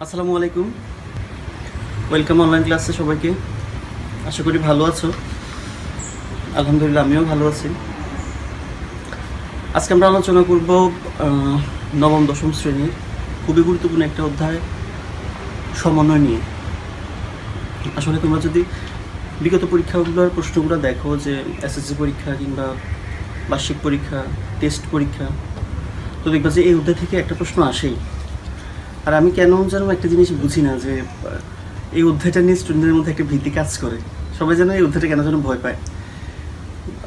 আসসালামু আলাইকুম। Welcome online ক্লাসে সবাইকে। আশা করি ভালো আছো। আলহামদুলিল্লাহ আমিও ভালো আছি। আজকে আমরা আলোচনা করব নবম দশম শ্রেণীর খুবই গুরুত্বপূর্ণ একটা অধ্যায়, সমন্বয় নিয়ে। আসলে তোমরা যদি বিগত পরীক্ষাগুলোর প্রশ্নগুলো দেখো, যে এসএসসি পরীক্ষা কিংবা বার্ষিক পরীক্ষা, টেস্ট পরীক্ষা, তো দেখবা যে এই অধ্যায় থেকে একটা প্রশ্ন আসেই। আর আমি কেন যেন একটা জিনিস বুঝি না, যে এই অধ্যায়টা নিয়ে স্টুডেন্টদের মধ্যে একটা ভীতি কাজ করে। সবাই যেন এই অধ্যায়টা কেন যেন ভয় পায়।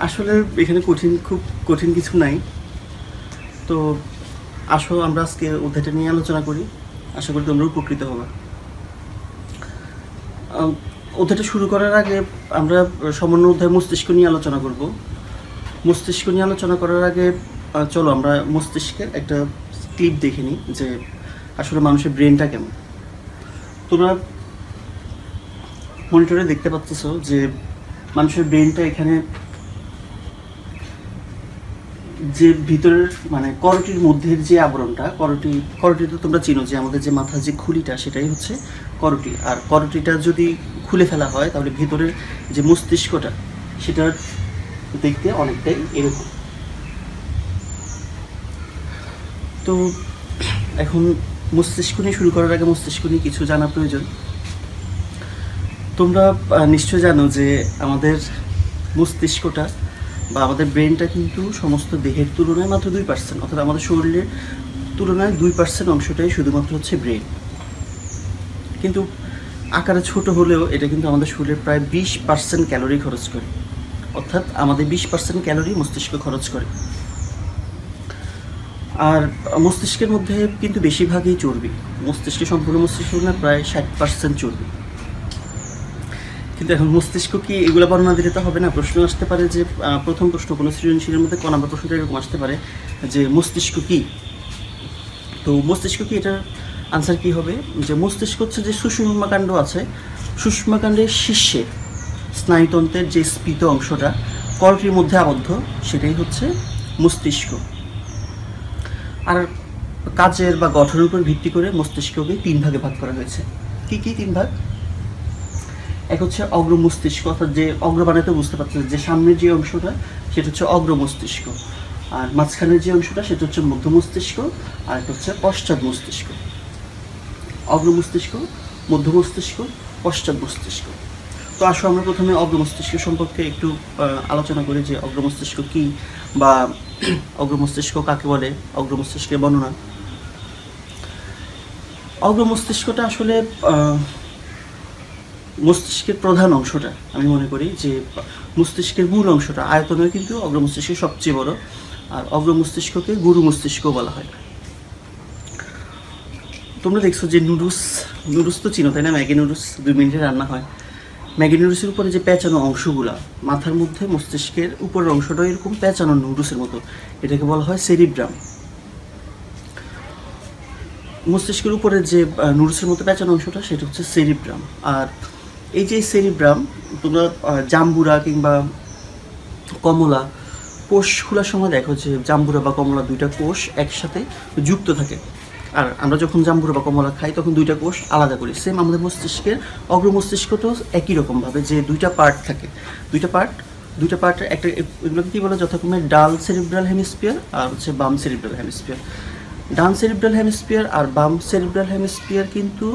আসলে এখানে খুব কঠিন কিছু নাই। তো আসো আমরা আজকে অধ্যায়টা নিয়ে আলোচনা করি। আশা করি তোমরা উপকৃত হবে। অধ্যায়টা শুরু করার আগে আমরা সমন্বয় অধ্যায় মস্তিষ্ক নিয়ে আলোচনা করব। মস্তিষ্ক নিয়ে আলোচনা করার আগে চলো আমরা মস্তিষ্কের একটা ক্লিপ দেখে নিই, যে আসলে মানুষের ব্রেনটা কেমন। তোমরা মনিটরে দেখতে পাচ্ছ যে মানুষের ব্রেনটা এখানে, যে ভিতরের মানে করটির মধ্যে যে আবরণটা, করটি তো তোমরা চিনো, যে আমাদের যে মাথার যে খুলিটা সেটাই হচ্ছে করটি। আর করটিটা যদি খুলে ফেলা হয় তাহলে ভিতরের যে মস্তিষ্কটা সেটা দেখতে অনেকটাই এরকম। তো এখন মস্তিষ্ক নিয়ে শুরু করার আগে মস্তিষ্ক নিয়ে কিছু জানা প্রয়োজন। তোমরা নিশ্চয় জানো যে আমাদের মস্তিষ্কটা বা আমাদের ব্রেনটা কিন্তু সমস্ত দেহের তুলনায় মাত্র 2%, অর্থাৎ আমাদের শরীরের তুলনায় 2% অংশটাই শুধুমাত্র হচ্ছে ব্রেন। কিন্তু আকারে ছোট হলেও এটা কিন্তু আমাদের শরীরের প্রায় 20% ক্যালোরি খরচ করে, অর্থাৎ আমাদের 20% ক্যালোরি মস্তিষ্ক খরচ করে। আর মস্তিষ্কের মধ্যে কিন্তু বেশিরভাগই চর্বি। মস্তিষ্কে সম্পূর্ণ মস্তিষ্ক না প্রায় 60% চর্বি। কিন্তু এখন মস্তিষ্ক কি, এগুলো বর্ণনা দিলে তো হবে না। প্রশ্ন আসতে পারে যে প্রথম প্রশ্ন কোনো সৃজনশীলের মধ্যে কোন নাম্বার প্রশ্নটা এরকম আসতে পারে যে মস্তিষ্ক কি। তো মস্তিষ্ক কি, এটার আনসার কি হবে যে মস্তিষ্ক হচ্ছে যে সুষুম্নাকাণ্ড আছে, সুষুম্নাকাণ্ডের শীর্ষে স্নায়ুতন্ত্রের যে স্ফীত অংশটা করটির মধ্যে আবদ্ধ, সেটাই হচ্ছে মস্তিষ্ক। আর কাজের বা গঠনের উপর ভিত্তি করে মস্তিষ্ককে 3 ভাগে ভাগ করা হয়েছে। কি কি 3 ভাগ? এক হচ্ছে অগ্র মস্তিষ্ক, অর্থাৎ যে অগ্র বানাতে বুঝতে পারছেন, যে সামনের যে অংশটা সেটা হচ্ছে অগ্র মস্তিষ্ক, আর মাঝখানের যে অংশটা সেটা হচ্ছে মধ্য মস্তিষ্ক, আর একটা হচ্ছে পশ্চাৎ মস্তিষ্ক। অগ্র মস্তিষ্ক, মধ্য মস্তিষ্ক, পশ্চাৎ মস্তিষ্ক। তো আসো আমরা প্রথমে অগ্র মস্তিষ্ক সম্পর্কে একটু আলোচনা করি, যে অগ্র মস্তিষ্ক কি বা অগ্র মস্তিষ্ক কাকে বলে, অগ্র মস্তিষ্কের বর্ণনা। অগ্র মস্তিষ্কটা আসলে মস্তিষ্কের প্রধান অংশটা, আমি মনে করি যে মস্তিষ্কের মূল অংশটা আয়তনে কিন্তু অগ্র মস্তিষ্কের সবচেয়ে বড়। আর অগ্র মস্তিষ্ককে গুরু মস্তিষ্ক বলা হয়। তোমরা দেখছো যে নুডলস তো চিনো তাই না? ম্যাগি নুডলস 2 মিনিটে রান্না হয়। ম্যাগি নুডলসের উপরে যে পেঁচানো অংশগুলা মাথার মধ্যে, মস্তিষ্কের উপরের অংশটা এরকম পেঁচানো নুডলসের মতো, এটাকে বলা হয় সেরিব্রাম। মস্তিষ্কের উপরে যে নুডলসের মতো পেঁচানো অংশটা সেটা হচ্ছে সেরিব্রাম। আর এই যে সেরিব্রাম, তোমরা জাম্বুরা কিংবা কমলা কোষ খোলার সময় দেখো যে জাম্বুরা বা কমলা 2টা কোষ একসাথে যুক্ত থাকে। আর আমরা যখন জাম্বুরা বা কমলা খাই তখন 2টা কোষ আলাদা করি। সেম আমাদের মস্তিষ্কের অগ্র মস্তিষ্কটাও একই রকমভাবে, যে 2টা পার্ট থাকে। 2টা পার্টের একটা, এগুলোকে কী বলে যথাক্রমে ডাল সেরিব্রাল হেমিস্ফিয়ার আর হচ্ছে বাম সেরিব্রাল হেমিস্ফিয়ার। ডান সেরিব্রাল হেমিস্ফিয়ার আর বাম সেরিব্রাল হেমিস্ফিয়ার কিন্তু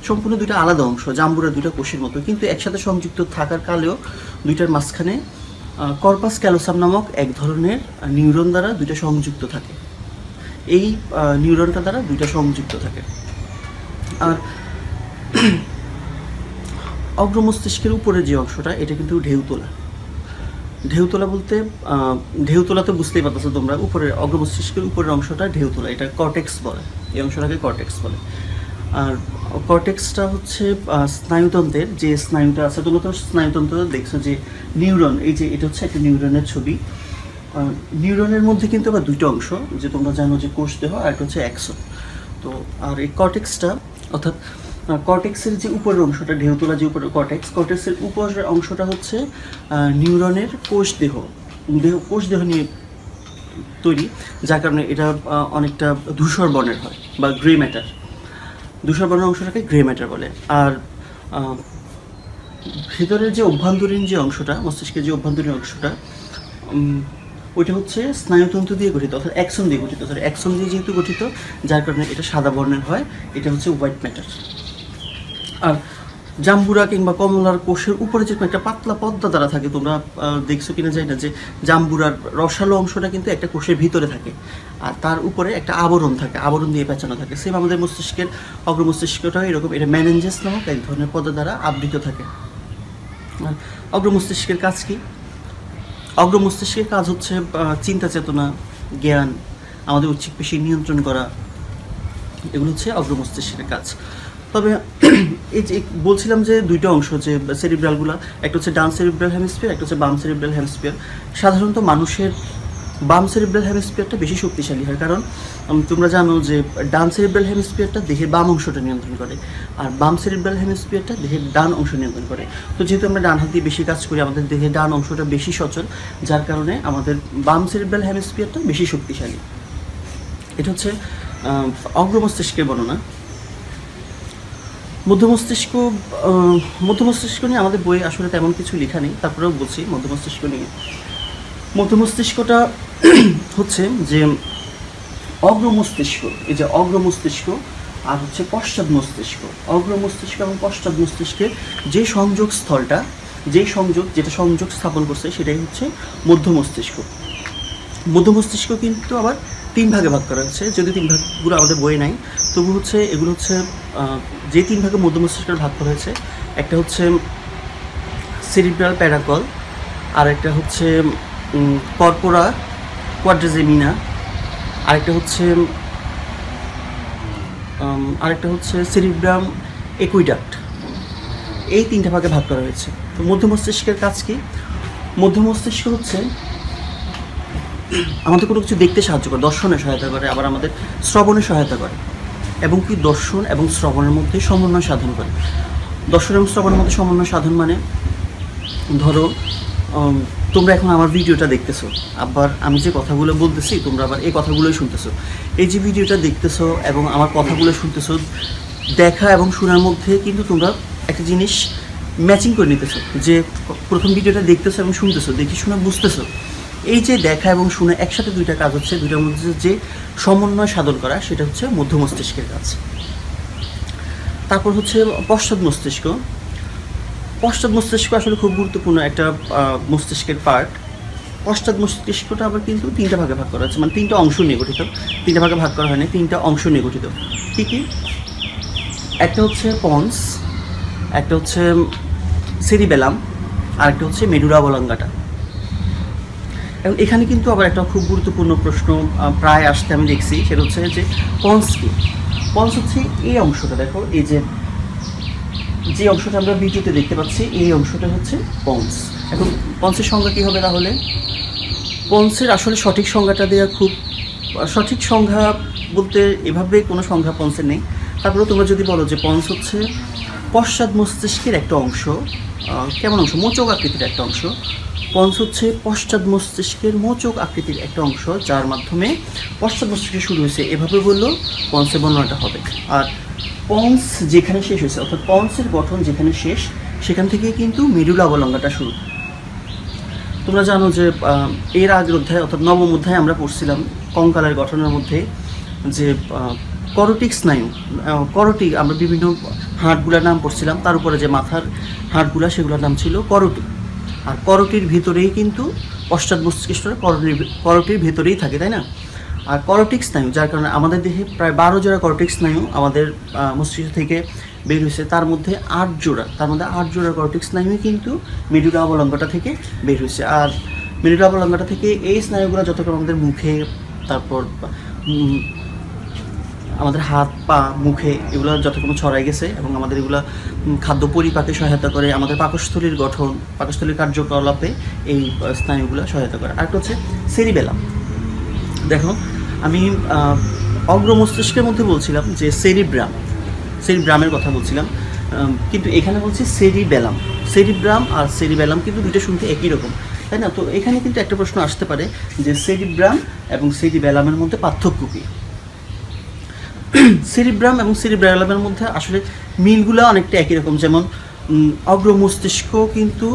সম্পূর্ণ 2টা আলাদা অংশ, জাম্বুরা 2টা কোষের মতো, কিন্তু একসাথে সংযুক্ত থাকার কালেও 2টার মাঝখানে কর্পাস ক্যালোসাম নামক এক ধরনের নিউরন দ্বারা 2টা সংযুক্ত থাকে। এই নিউরনটা দ্বারা 2টা সংযুক্ত থাকে। আর অগ্র মস্তিষ্কের উপরে যে অংশটা, এটা কিন্তু ঢেউতলা। ঢেউতলা বলতে ঢেউতলা তো বুঝতেই পারতেছো তোমরা, উপরের অগ্র মস্তিষ্কের উপরের অংশটা ঢেউতলা, এটা কর্টেক্স বলে। এই অংশটাকে কর্টেক্স বলে। আর কর্টেক্সটা হচ্ছে স্নায়ুতন্ত্রের যে স্নায়ুটা আছে। তোমরা তো স্নায়ুতন্ত্র দেখছো যে নিউরন, এই যে এটা হচ্ছে একটা নিউরনের ছবি। নিউরনের মধ্যে কিন্তু আবার 2টা অংশ, যে তোমরা জানো যে কোষ দেহ আর একটা হচ্ছে অ্যাক্সন। তো আর এই কর্টেক্সটা, অর্থাৎ কর্টেক্সের যে উপরের অংশটা, ঢেউতলা যে উপরের কর্টেক্সের উপরের অংশটা হচ্ছে নিউরনের কোষ দেহ নিয়ে তৈরি, যার কারণে এটা অনেকটা ধূসর বর্ণের হয় বা গ্রে ম্যাটার। ধূসর বর্ণের অংশটাকে গ্রে ম্যাটার বলে। আর ভিতরের যে অভ্যন্তরীণ যে অংশটা, মস্তিষ্কের যে অভ্যন্তরীণ অংশটা, ওইটা হচ্ছে স্নায়ুতন্তু দিয়ে গঠিত, অর্থাৎ অ্যাক্সন দিয়ে গঠিত, অর্থাৎ অ্যাক্সন দিয়ে যেহেতু গঠিত, যার কারণে এটা সাদা বর্ণের হয়, এটা হচ্ছে হোয়াইট ম্যাটার। আর জাম্বুরা কিংবা কমলার কোষের উপরে যে একটা পাতলা পর্দা দ্বারা থাকে, তোমরা দেখছো কিনা জানি না, যে জাম্বুরার রসালো অংশটা কিন্তু একটা কোষের ভিতরে থাকে, আর তার উপরে একটা আবরণ থাকে, আবরণ দিয়ে পেঁচানো থাকে। সেম আমাদের মস্তিষ্কের অগ্রমস্তিষ্কটা এরকম, এটা মেনেঞ্জেস নামক এক ধরনের পর্দা দ্বারা আবৃত থাকে। আর অগ্রমস্তিষ্কের কাজ কি? অগ্রমস্তিষ্কের কাজ হচ্ছে চিন্তা চেতনা, জ্ঞান, আমাদের উচ্ছিক পেশি নিয়ন্ত্রণ করা, এগুলো হচ্ছে অগ্রমস্তিষ্কের কাজ। তবে এই যে বলছিলাম যে দুইটা অংশ, যে সেরিব্রালগুলো, একটা হচ্ছে ডান সেরিব্রাল হেমিস্ফিয়ার, একটা হচ্ছে বাম সেরিব্রাল হেমিস্ফিয়ার। সাধারণত মানুষের বাম সেরিব্রাল হেমিস্ফিয়ারটা বেশি শক্তিশালী হয়, কারণ তোমরা জানো যে ডান সেরিব্রাল হেমিস্ফিয়ারটা দেহের বাম অংশটা নিয়ন্ত্রণ করে, আর বাম সেরিব্রাল হেমিস্ফিয়ারটা দেহের ডান অংশ নিয়ন্ত্রণ করে। তো যেহেতু আমরা ডান হাত দিয়ে বেশি কাজ করি, আমাদের দেহের ডান অংশটা বেশি সচল, যার কারণে আমাদের বাম সেরিব্রাল হেমিস্ফিয়ারটা বেশি শক্তিশালী। এটা হচ্ছে অগ্রমস্তিষ্কের বর্ণনা। মধ্যমস্তিষ্ক নিয়ে আমাদের বইয়ে আসলে তেমন কিছু লেখা নেই, তারপরেও বলছি মধ্যমস্তিষ্ক নিয়ে। মধ্যমস্তিষ্কটা হচ্ছে যে অগ্রমস্তিষ্ক, এই যে অগ্রমস্তিষ্ক আর হচ্ছে পশ্চাৎ মস্তিষ্ক, অগ্রমস্তিষ্ক এবং পশ্চাৎ মস্তিষ্কের যে সংযোগ স্থলটা, যেটা সংযোগ স্থাপন করছে, সেটাই হচ্ছে মধ্যমস্তিষ্ক। মধ্যমস্তিষ্ক কিন্তু আবার 3 ভাগে ভাগ করা হয়েছে, যদি 3 ভাগগুলো আমাদের বইয়ে নাই, তবু হচ্ছে এগুলো হচ্ছে যে 3 ভাগে মধ্যমস্তিষ্কের ভাগ করা হয়েছে, একটা হচ্ছে সেরিব্রাল প্যারাকল, আর একটা হচ্ছে কর্পোরা কোয়াড্রাজেমিনা, আরেকটা হচ্ছে সেরিব্রাম একুইডাক্ট। এই 3টা ভাগে ভাগ করা হয়েছে। তো মধ্যমস্তিষ্কের কাজ কি? মধ্যমস্তিষ্ক হচ্ছে আমাদের কোনো কিছু দেখতে সাহায্য করে, দর্শনে সহায়তা করে, আবার আমাদের শ্রবণে সহায়তা করে, এবং কি দর্শন এবং শ্রবণের মধ্যে সমন্বয় সাধন করে। দর্শন এবং শ্রবণের মধ্যে সমন্বয় সাধন মানে, ধরো তোমরা এখন আমার ভিডিওটা দেখতেছো, আবার আমি যে কথাগুলো বলতেছি তোমরা আবার এই কথাগুলোই শুনতেছো। এই যে ভিডিওটা দেখতেছো এবং আমার কথাগুলো শুনতেছো, দেখা এবং শোনার মধ্যে কিন্তু তোমরা একটা জিনিস ম্যাচিং করে নিতেছো, যে প্রথম ভিডিওটা দেখতেছো এবং শুনতেছো, দেখে শুনে বুঝতেছো। এই যে দেখা এবং শুনে একসাথে দুইটা কাজ হচ্ছে, দুইটার মধ্যে যে সমন্বয় সাধন করা, সেটা হচ্ছে মধ্য মস্তিষ্কের কাজ। তারপর হচ্ছে পশ্চাৎ মস্তিষ্ক। পশ্চাৎ মস্তিষ্ক আসলে খুব গুরুত্বপূর্ণ একটা মস্তিষ্কের পার্ট। পশ্চাৎ মস্তিষ্কটা আবার কিন্তু 3টা ভাগে ভাগ করা হচ্ছে, মানে 3টা অংশ নিয়ে গঠিত। 3টা ভাগে ভাগ করা হয়নি, 3টা অংশ নিয়ে গঠিত। কী কী? একটা হচ্ছে পন্স, একটা হচ্ছে সেরিবেলাম, আর একটা হচ্ছে মেডুলা অবলঙ্গাটা। এবং এখানে কিন্তু আবার একটা খুব গুরুত্বপূর্ণ প্রশ্ন প্রায় আসতে আমি দেখছি, সেটা হচ্ছে যে পন্স কি? পন্স হচ্ছে এই অংশটা, দেখো এই যে অংশটা আমরা ভিডিওতে দেখতে পাচ্ছি, এই অংশটা হচ্ছে পন্স। এখন পন্সের সংজ্ঞা কী হবে তাহলে? পন্সের আসলে সঠিক সংজ্ঞাটা দেওয়া খুব, সঠিক সংজ্ঞা বলতে এভাবে কোনো সংজ্ঞা পন্সের নেই। তারপরে তোমরা যদি বলো যে পন্স হচ্ছে পশ্চাৎ মস্তিষ্কের একটা অংশ, কেমন অংশ? মোচক আকৃতির একটা অংশ। পন্স হচ্ছে পশ্চাৎ মস্তিষ্কের মোচক আকৃতির একটা অংশ, যার মাধ্যমে পশ্চাৎ মস্তিষ্কে শুরু হয়েছে, এভাবে বললেও পন্সের বর্ণনাটা হবে। আর পন্স যেখানে শেষ হয়েছে, অর্থাৎ পন্সের গঠন যেখানে শেষ, সেখান থেকে কিন্তু মেডুলা অবলঙ্গাটা শুরু। তোমরা জানো যে এর আগের অধ্যায়, অর্থাৎ 9ম অধ্যায়ে আমরা পড়ছিলাম কঙ্কালের গঠনের মধ্যে যে করটিক স্নায়ু, করটিক, আমরা বিভিন্ন হাড়গুলোর নাম পড়ছিলাম, তার উপরে যে মাথার হাড়গুলা, সেগুলোর নাম ছিল করটি। আর করটির ভিতরেই কিন্তু পশ্চাৎ মস্তিষ্কটা করটির ভিতরেই থাকে, তাই না? আর করটিক স্নায়ু, যার কারণে আমাদের দেহে প্রায় 12 জোড়া করটিক স্নায়ু আমাদের মস্তিষ্ক থেকে বের হয়েছে, তার মধ্যে 8 জোড়া করটিক স্নায়ুই কিন্তু মেডুলা অবলঙ্গটা থেকে বের হয়েছে। আর মেডুলা অবলঙ্গটা থেকে এই স্নায়ুগুলো যতক্ষণ আমাদের মুখে, তারপর আমাদের হাত পা মুখে, এগুলো যতক্ষণ ছড়াই গেছে, এবং আমাদের এগুলো খাদ্য পরিপাকে সহায়তা করে, আমাদের পাকস্থলীর গঠন, পাকস্থলীর কার্যকলাপে এই স্নায়ুগুলো সহায়তা করে। আরেকটা হচ্ছে সেরিবেলাম। দেখো আমি অগ্রমস্তিষ্কের মধ্যে বলছিলাম যে সেরিব্রামের কথা বলছিলাম, কিন্তু এখানে বলছি সেরিবেলাম। সেরিব্রাম আর সেরিবেলাম কিন্তু দুটো শুনতে একই রকম, তাই না? তো এখানে কিন্তু একটা প্রশ্ন আসতে পারে যে সেরিব্রাম এবং সেরিবেলামের মধ্যে পার্থক্য কী? সেরিব্রাম এবং সেরিব্রালামের মধ্যে আসলে মিলগুলো অনেকটা একই রকম। যেমন অগ্র মস্তিষ্ক কিন্তু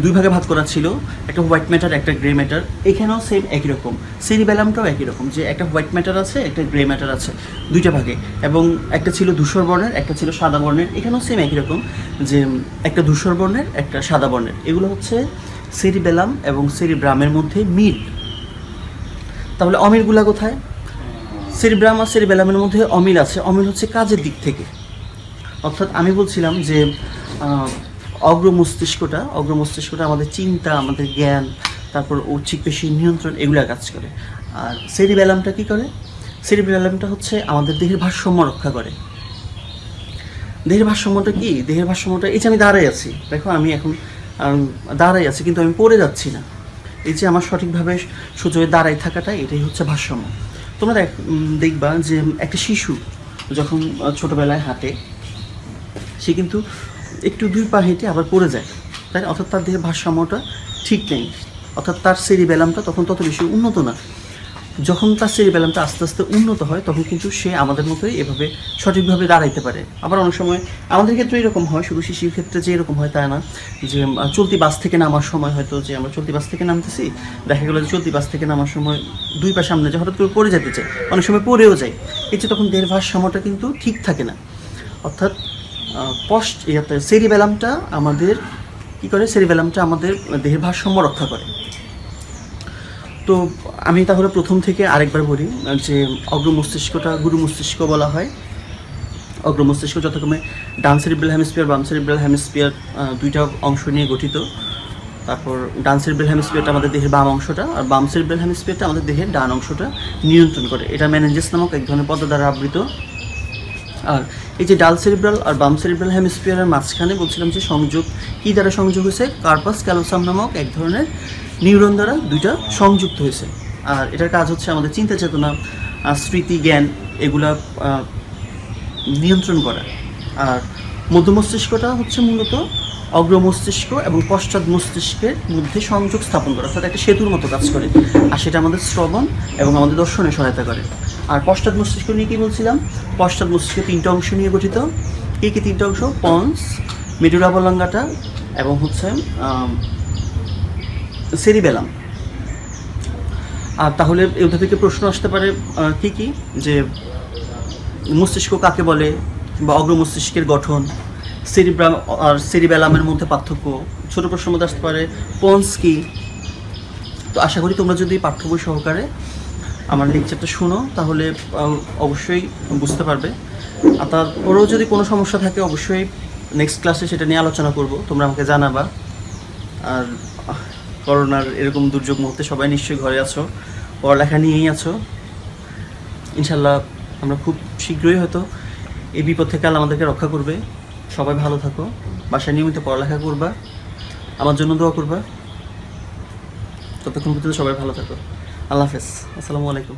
দুই ভাগে ভাগ করা ছিল, একটা হোয়াইট ম্যাটার একটা গ্রে ম্যাটার। এখানেও সেম একই রকম, সেরিবেলামটাও একই রকম, যে একটা হোয়াইট ম্যাটার আছে একটা গ্রে ম্যাটার আছে দুইটা ভাগে, এবং একটা ছিল ধূসর বর্ণের একটা ছিল সাদা বর্ণের। এখানেও সেম একই রকম, যে একটা ধূসর বর্ণের একটা সাদা বর্ণের। এগুলো হচ্ছে সেরিবেলাম এবং সেরিব্রামের মধ্যে মিল। তাহলে অমিলগুলা কোথায়? সেরিব্রাম আর সেরিবেলামের মধ্যে অমিল আছে। অমিল হচ্ছে কাজের দিক থেকে। অর্থাৎ আমি বলছিলাম যে অগ্র মস্তিষ্কটা আমাদের চিন্তা, আমাদের জ্ঞান, তারপর ঐচ্ছিক পেশির নিয়ন্ত্রণ, এগুলো কাজ করে। আর সেরিবেলামটা কী করে? সেরিবেলামটা হচ্ছে আমাদের দেহের ভারসাম্য রক্ষা করে। দেহের ভারসাম্যটা কি? দেহের ভারসাম্যটা এই যে আমি দাঁড়াই আছি, দেখো আমি এখন দাঁড়াই আছি কিন্তু আমি পড়ে যাচ্ছি না। এই যে আমার সঠিকভাবে সোজা দাঁড়াই থাকাটা, এটাই হচ্ছে ভারসাম্য। তোমরা দেখবা যে একটা শিশু যখন ছোটোবেলায় হাঁটে, সে কিন্তু একটু দুই পা হেঁটে আবার পড়ে যায়, তাই না? অর্থাৎ তার দেহের ভারসাম্যটা ঠিক নেই, অর্থাৎ তার সেরিবেলামটা তখন তত বেশি উন্নত না। যখন তার সেরিবেলামটা আস্তে আস্তে উন্নত হয়, তখন কিন্তু সে আমাদের মতোই এভাবে সঠিকভাবে দাঁড়াইতে পারে। আবার অনেক সময় আমাদের ক্ষেত্রে এরকম হয়, শুধু শিশুর ক্ষেত্রে যে এরকম হয় তা না, যে চলতি বাস থেকে নামার সময় হয়তো যে আমরা চলতি বাস থেকে নামতেছি, দেখা গেলো যে চলতি বাস থেকে নামার সময় দুই পা সামনে যে হঠাৎ করে পড়ে যেতে চাই, অনেক সময় পড়েও যায়। এই যে তখন দেহের ভারসাম্যটা কিন্তু ঠিক থাকে না। অর্থাৎ সেরিবেলামটা আমাদের কী করে? সেরিবেলামটা আমাদের দেহের ভারসাম্য রক্ষা করে। তো আমি তাহলে প্রথম থেকে আরেকবার বলি যে অগ্র মস্তিষ্কটা গুরু মস্তিষ্ক বলা হয়। অগ্র মস্তিষ্ক যথাক্রমে ডান সেরিব্রাল হেমিস্ফিয়ার বাম সেরিব্রাল হেমিস্ফিয়ার দুইটা অংশ নিয়ে গঠিত। তারপর ডান সেরিব্রাল হেমিস্ফিয়ারটা আমাদের দেহের বাম অংশটা, আর বাম সেরিব্রাল হেমিস্ফিয়ারটা আমাদের দেহের ডান অংশটা নিয়ন্ত্রণ করে। এটা মেনেঞ্জাস নামক এক ধরনের পর্দা দ্বারা আবৃত। আর এই যে ডাল সেরিব্রাল আর বাম সেরিব্রাল হেমিস্ফিয়ারের মাঝখানে বলছিলাম যে সংযোগ কী দ্বারা সংযোগ হয়েছে? কার্পাস ক্যালোসাম নামক এক ধরনের নিউরন দ্বারা দুইটা সংযুক্ত হয়েছে। আর এটার কাজ হচ্ছে আমাদের চিন্তা চেতনা, স্মৃতি, জ্ঞান এগুলা নিয়ন্ত্রণ করা। আর মধ্য মস্তিষ্কটা হচ্ছে মূলত অগ্র মস্তিষ্ক এবং পশ্চাৎ মস্তিষ্কের মধ্যে সংযোগ স্থাপন করা, অর্থাৎ একটা সেতুর মতো কাজ করে। আর সেটা আমাদের শ্রবণ এবং আমাদের দর্শনে সহায়তা করে। আর পশ্চাৎ মস্তিষ্ক নিয়ে কী বলছিলাম? পশ্চাৎ মস্তিষ্ক তিনটা অংশ নিয়ে গঠিত। কী কী তিনটা অংশ? পন্স, মেডুলা অবলঙ্গাটা এবং হচ্ছে সেরিবেলাম। আর তাহলে এদের থেকে প্রশ্ন আসতে পারে কী কী, যে মস্তিষ্ক কাকে বলে, বা অগ্র মস্তিষ্কের গঠন, সেরিব্রাম আর সেরিবেলামের মধ্যে পার্থক্য। ছোটো প্রশ্নের মধ্যে আসতে পারে পন্স কী। তো আশা করি তোমরা যদি পাঠ্য বই সহকারে আমার লেকচারটা শুনো তাহলে অবশ্যই বুঝতে পারবে। আর তারপরেও যদি কোনো সমস্যা থাকে অবশ্যই নেক্সট ক্লাসে সেটা নিয়ে আলোচনা করব, তোমরা আমাকে জানাবা। আর করোনার এরকম দুর্যোগ মুহূর্তে সবাই নিশ্চয়ই ঘরে আছো, পড়ালেখা নিয়েই আছো। ইনশাল্লাহ আমরা খুব শীঘ্রই হয়তো এই বিপদ থেকে আল্লাহ আমাদেরকে রক্ষা করবে। সবাই ভালো থাকো, বাসায় নিয়মিত পড়ালেখা করবা, আমার জন্য দোয়া করবা। ততক্ষণ পর্যন্ত সবাই ভালো থাকো। আল্লাহ হাফেজ, আসসালামু আলাইকুম।